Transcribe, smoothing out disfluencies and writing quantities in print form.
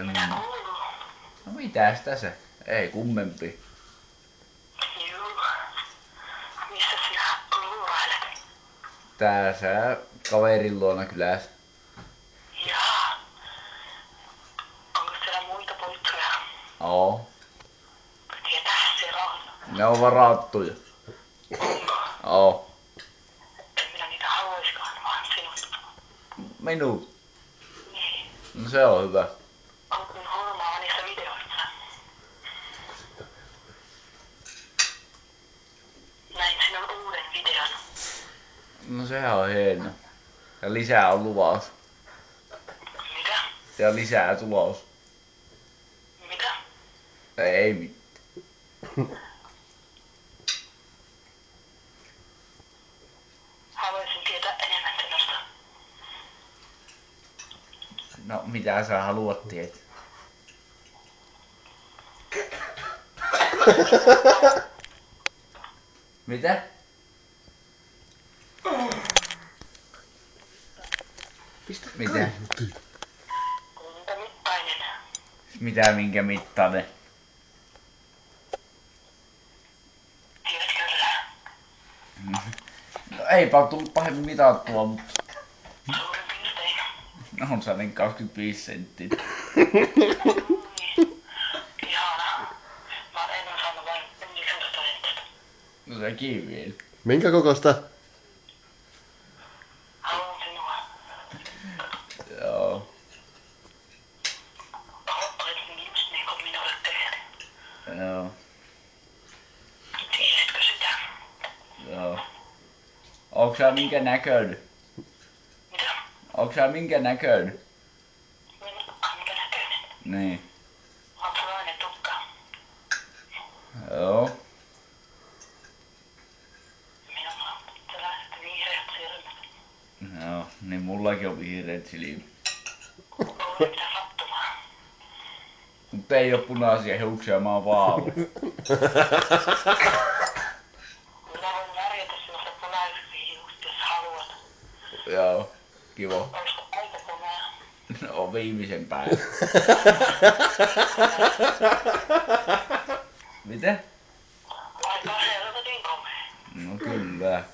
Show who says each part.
Speaker 1: Mitä kuuluu? No mitäs tässä? Ei kummempi.
Speaker 2: Juu. Missä sinä luurailet?
Speaker 1: Tässä kaverin luona kylässä.
Speaker 2: Jaa. Onko siellä muita poikkoja?
Speaker 1: Oo.
Speaker 2: Ketäs siellä on?
Speaker 1: Ne on varattuja.
Speaker 2: Onko?
Speaker 1: Oo.
Speaker 2: En minä niitä haluiskaan, vaan sinut.
Speaker 1: Minut?
Speaker 2: Niin.
Speaker 1: No se on hyvä.
Speaker 2: Onko kun huomaa niissä videoissa? Näin sinun uuden videon.
Speaker 1: No sehän on hieno. Ja lisää on luvaus.
Speaker 2: Mitä?
Speaker 1: Ja lisää tulos.
Speaker 2: Mitä?
Speaker 1: Ei mitään.
Speaker 2: Haluaisin tietää enemmän sinusta.
Speaker 1: No mitä sä haluat tietää? Mitä?
Speaker 3: Pistä
Speaker 1: Mitä?
Speaker 3: kaiutin.
Speaker 2: Kuinka mittainen?
Speaker 1: Mitä minkä mittainen?
Speaker 2: Tiedät kyllä.
Speaker 1: No eipä oo tullut pahemmin mitattua, mutta
Speaker 2: Suurin piirtein.
Speaker 1: no on sellainen 25 senttiä.
Speaker 2: Niin. Ihana. Mä en oo saanut vain 19 senttiä.
Speaker 1: No sekin vielä.
Speaker 3: Minkä kokosta?
Speaker 2: Haluan sinua.
Speaker 1: Joo.
Speaker 2: Olet just niin kuin minulle tehty.
Speaker 1: Joo.
Speaker 2: Tiesitkö sitä?
Speaker 1: Joo. Onks sä minkä näköinen?
Speaker 2: Mitä?
Speaker 1: Onks sä minkä näköinen?
Speaker 2: Minkä näköinen?
Speaker 1: Niin.
Speaker 2: On sellainen tukka.
Speaker 1: Joo.
Speaker 2: Minulla on sellaiset vihreät silmät.
Speaker 1: Joo. Niin mullakin on vihreät silmät.
Speaker 2: Kuule mitä sattumaa.
Speaker 1: Mut ei oo punaisia hiuksia, mä oon vaalea.
Speaker 2: Minä voin värjätä sinusta punaisiksi hiukset, jos haluat.
Speaker 1: Joo. Kiva.
Speaker 2: Olisiko aika komea?
Speaker 1: No viimeisen päivän. Mitä?
Speaker 2: Aika helvetin komea.
Speaker 1: No kyllä.